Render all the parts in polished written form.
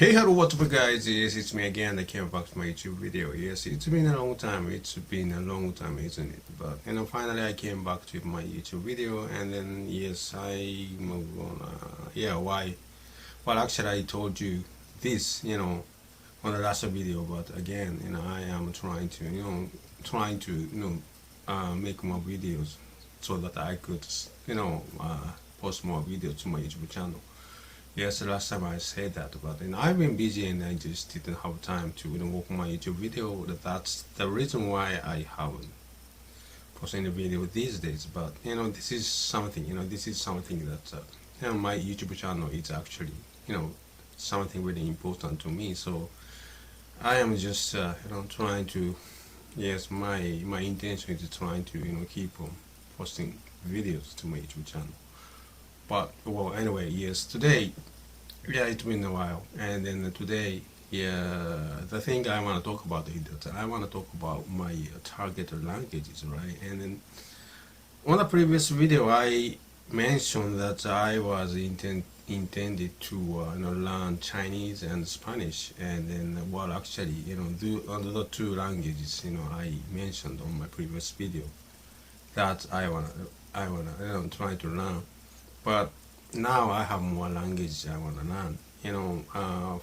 Hey, hello, what's up, guys? Yes, it's me again. I came back to my YouTube video. Yes, it's been a long time. It's been a long time, isn't it? But finally, I came back to my YouTube video, and then yes, I moved on. Yeah, why? Well, actually, I told you this, on the last video. But again, I am trying to, make more videos so that I could, post more videos to my YouTube channel. Yes, last time I said that, but I've been busy and I just didn't have time to work on my YouTube video. That's the reason why I haven't posted a video these days. But this is something that my YouTube channel is actually something really important to me. So I am just trying to, yes, my intention is trying to keep on posting videos to my YouTube channel. But well, anyway, yes, today, yeah, it's been a while, and then today, yeah, the thing I want to talk about is that I want to talk about my target languages, right? And then on the previous video, I mentioned that I was intended to learn Chinese and Spanish, and then well, actually, under the two languages, I mentioned on my previous video that I wanna try to learn. But now I have more language I want to learn.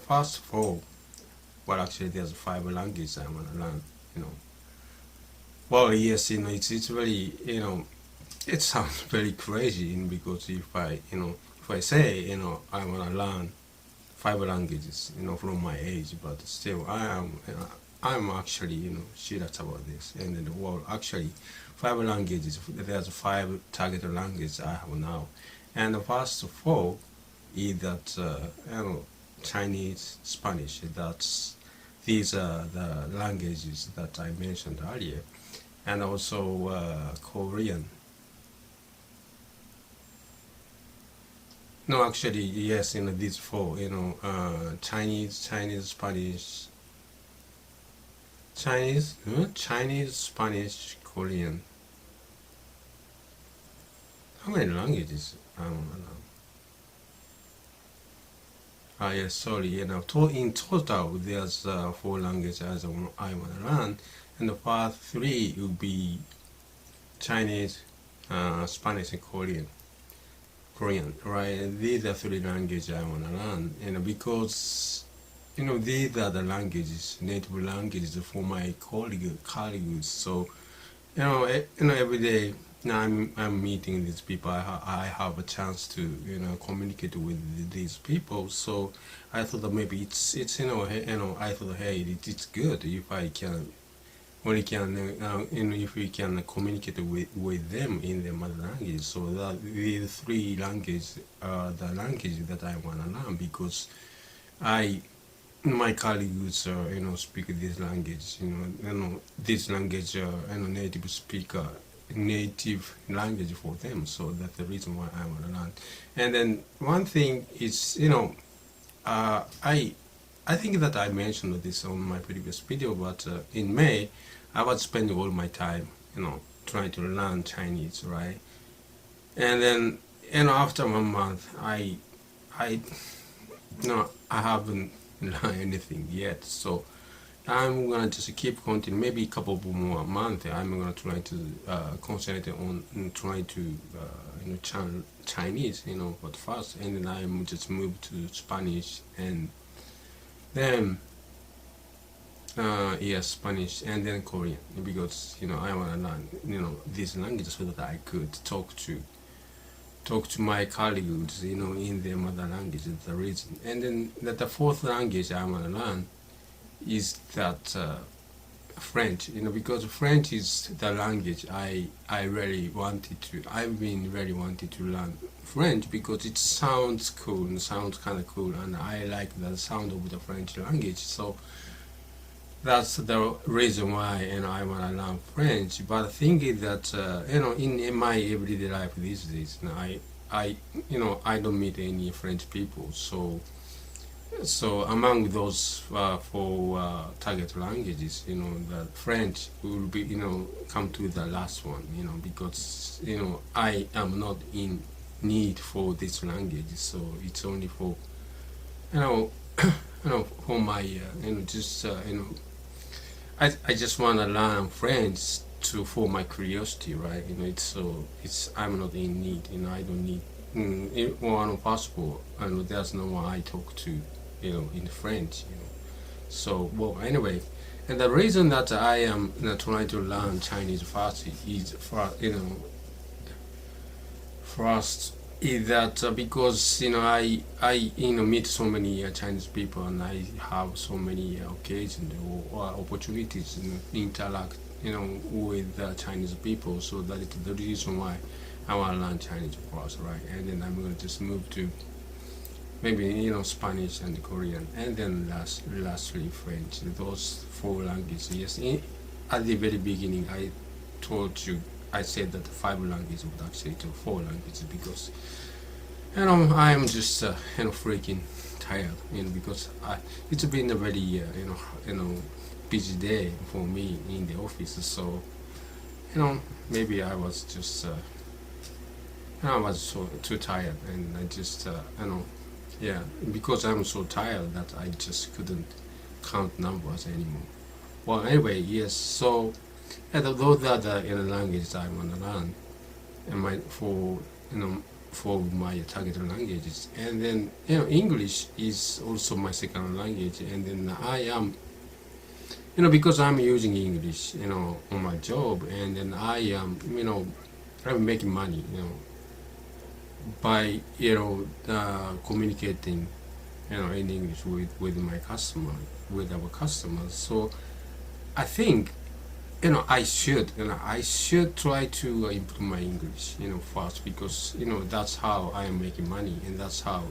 First of all, well, actually, there's five languages I want to learn. You know, well, yes, it's really, it sounds very crazy, because if I say, I want to learn five languages, from my age, but still, I'm actually, serious about this. And then, well, actually, five languages. There's five target languages I have now. And the first of all is that Chinese, Spanish. These are the languages that I mentioned earlier, and also Korean. No, actually, yes, these four. Chinese, Spanish, Chinese, Spanish, Korean. How many languages? I don't know. Yes, sorry. In total, there's four languages I want to learn, and the first three will be Chinese, Spanish, and Korean. Korean, right? And these are three languages I want to learn, because these are the languages, native languages for my colleagues. So every day now I'm meeting these people. I have a chance to communicate with these people. So I thought that maybe it's I thought, hey, it's good if I can when can if we can communicate with them in their mother language. So that these three languages are the language that I want to learn, because I my colleagues speak this language. This language native speaker, native language for them. So that's the reason why I want to learn. And then one thing is, I think that I mentioned this on my previous video, but in May I was spending all my time trying to learn Chinese, right? And then after 1 month I I haven't learned anything yet. So I'm gonna just keep continuing. Maybe a couple of more months. I'm gonna try to concentrate on trying to Chinese, but first, and then I'm just move to Spanish, and then yes, Spanish, and then Korean, because I wanna learn these languages so that I could talk to my colleagues, in their mother language. Is the reason. And then the fourth language I wanna learn is that French, because French is the language I've been really wanted to learn French, because it sounds cool and sounds kind of cool, and I like the sound of the French language. So that's the reason why I want to learn French. But the thing is that in my everyday life these days, I don't meet any French people. So among those four target languages, the French will be, come to the last one, because I am not in need for this language. So it's only for, for my just I just want to learn French to for my curiosity, right? It's I'm not in need. I don't need one possible, and there's no one I talk to, in French. So well, anyway, and the reason that I am trying to learn Chinese fast is first is that because I meet so many Chinese people, and I have so many occasions or opportunities to interact with Chinese people. So that is the reason why I want to learn Chinese first, right? And then I'm going to just move to maybe Spanish and Korean, and then lastly French. Those four languages. Yes, at the very beginning I said that 5 languages would actually to 4 languages because I'm just freaking tired, because it's been a very busy day for me in the office. So maybe I was just I was so too tired, and I just yeah, because I'm so tired that I just couldn't count numbers anymore. Well, anyway, yes. So those are the languages I want to learn, and for my target languages. And then English is also my second language. And then I am because I'm using English on my job, and then I am I'm making money by communicating in English with my customer, with our customers. So I think I should try to improve my English first, because that's how I am making money, and that's how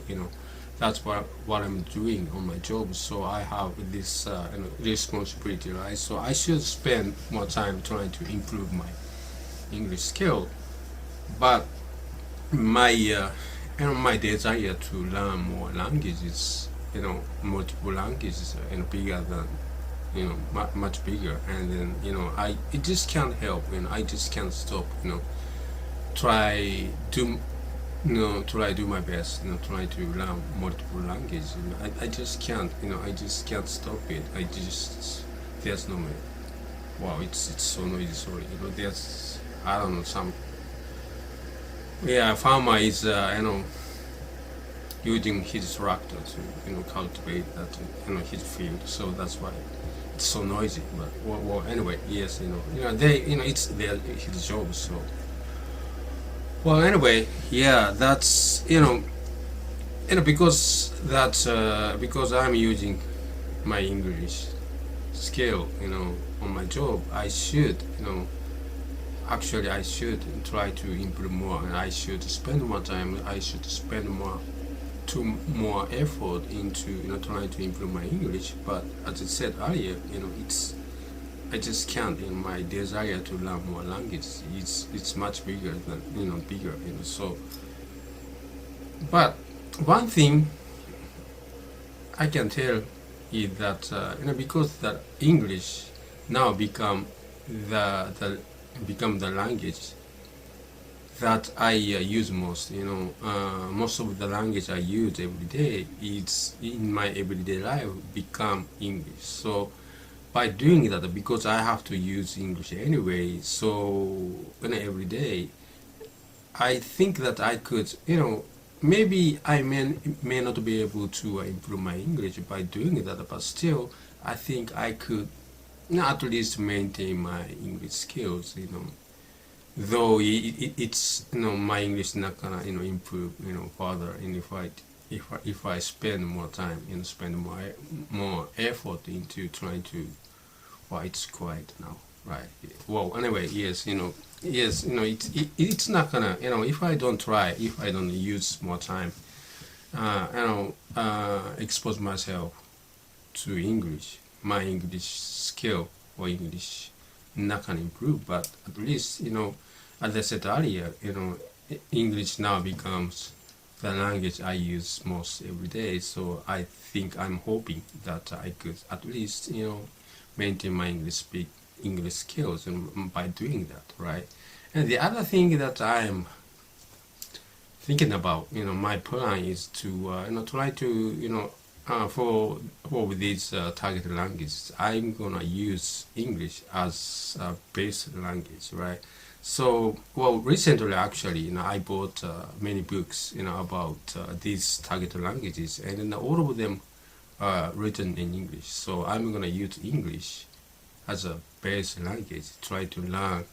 that's what I'm doing on my job. So I have this responsibility, right? So I should spend more time trying to improve my English skill. But my my desire to learn more languages, multiple languages, bigger than much bigger. And then I it just can't help, I just can't stop, try to try do my best, try to learn multiple languages. I just can't, I just can't stop it. I just there's no way. Wow, it's so noisy. Sorry, there's I don't know some. Yeah, farmer is using his tractor to cultivate that his field. So that's why it's so noisy. But well anyway, yes, they it's his job. So well anyway, yeah, that's because because I'm using my English skill on my job, I should actually I should try to improve more, and I should spend more time, I should spend more effort into trying to improve my English. But as I said earlier, it's I just can't. My desire to learn more languages, it's much bigger than bigger. So but one thing I can tell is that because that English now become the language that I use most. Most of the language I use every day, it's in my everyday life become English. So by doing that, because I have to use English anyway, so every day, I think that I could, maybe I may not be able to improve my English by doing that, but still, I think I could at least maintain my English skills. Though it's my English not gonna improve further, and if I spend more time spend more effort into trying to, well, it's quiet now, right? Well anyway, yes, yes, it's not gonna, if I don't try, if I don't use more time, expose myself to English, my English skill or English not gonna improve. But at least as I said earlier, English now becomes the language I use most every day. So I think I'm hoping that I could at least maintain my English skills, and by doing that, right? And the other thing that I'm thinking about, my plan is to try to for these target languages, I'm gonna use English as a base language, right? So, well, recently actually, I bought many books, about these target languages, and then all of them are written in English. So I'm gonna use English as a base language, try to learn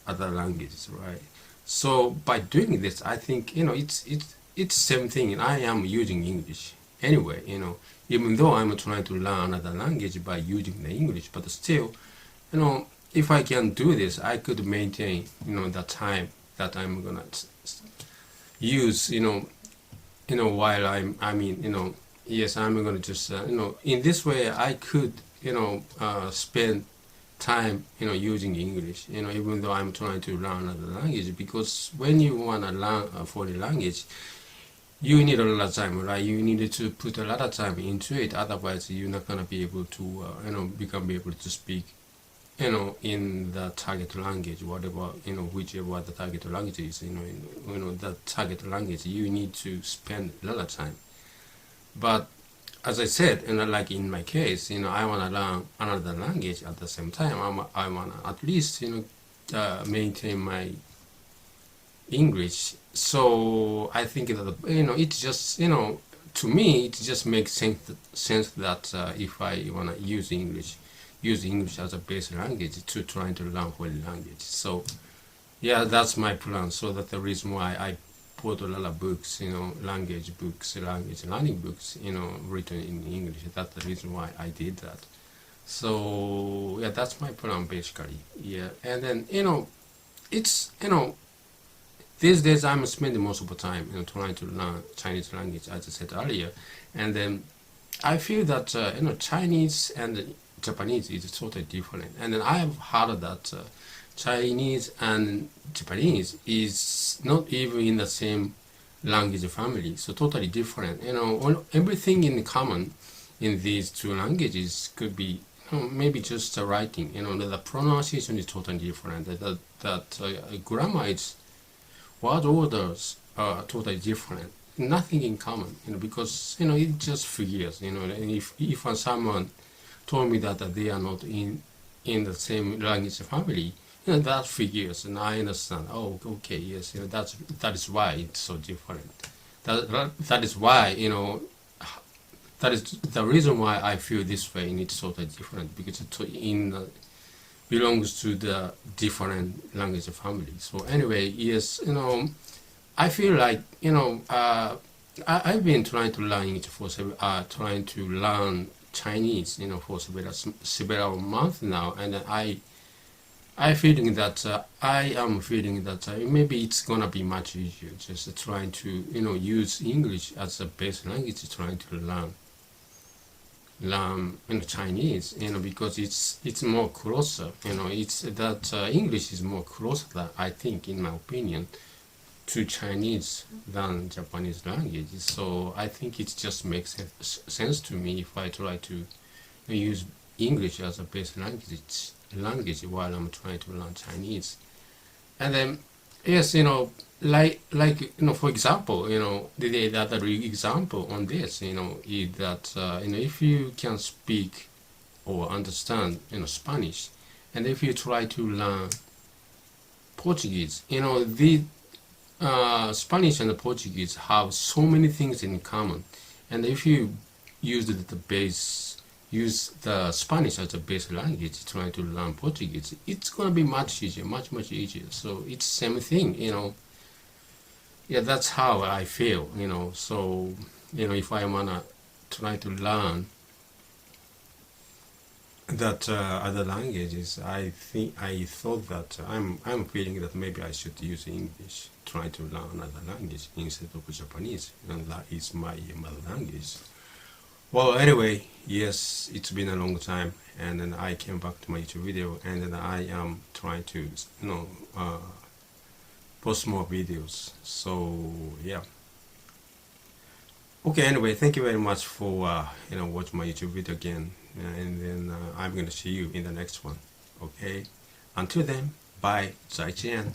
other languages, right? So by doing this, I think it's same thing. And I am using English anyway, even though I'm trying to learn another language by using the English, but still, if I can do this, I could maintain, the time that I'm gonna use, while yes, I'm gonna just, in this way, I could, spend time, using English, even though I'm trying to learn another language, because when you wanna learn a foreign language, you need a lot of time, right? You need to put a lot of time into it. Otherwise, you're not gonna be able to, become able to speak, in the target language, whatever, whichever the target language is, the target language, you need to spend a lot of time. But as I said, like in my case, I want to learn another language at the same time. I want to at least, maintain my English. So I think that, it just, to me, it just makes sense that if I want to use English as a base language to trying to learn foreign language. So yeah, that's my plan. So that's the reason why I bought a lot of books, language books, language learning books, written in English. That's the reason why I did that. So yeah, that's my plan basically. Yeah, and then it's these days I'm spending most of the time, trying to learn Chinese language, as I said earlier, and then I feel that Chinese and Japanese is totally different. And then I have heard that Chinese and Japanese is not even in the same language family, so totally different. Everything in common in these two languages could be maybe just the writing. The pronunciation is totally different. That grammar is word orders are totally different. Nothing in common, because it just figures. And if someone told me that they are not in the same language family, that figures, and I understand. Oh, okay, yes, that is why it's so different. That is why that is the reason why I feel this way, and it's totally different because it belongs to the different language family. So anyway, yes, I feel like I've been trying to learn English for trying to learn Chinese, for several months now, and I am feeling that maybe it's gonna be much easier just trying to use English as a base language, trying to learn Chinese, because it's more closer, it's that English is more closer than, I think, in my opinion, to Chinese than Japanese language. So I think it just makes sense to me if I try to use English as a base language while I'm trying to learn Chinese. And then yes, for example, the other example on this, is that if you can speak or understand Spanish, and if you try to learn Portuguese, the Spanish and Portuguese have so many things in common, and if you use the Spanish as a base language, trying to learn Portuguese, it's gonna be much easier, much easier. So it's same thing, Yeah, that's how I feel, So if I wanna try to learn that other languages, I thought that I'm feeling that maybe I should use English, try to learn another language instead of Japanese, and that is my mother language. Well, anyway, yes, it's been a long time, and then I came back to my YouTube video, and then I am trying to post more videos. So yeah. Okay, anyway, thank you very much for watching my YouTube video again, and then I'm gonna see you in the next one. Okay, until then, bye, 再见.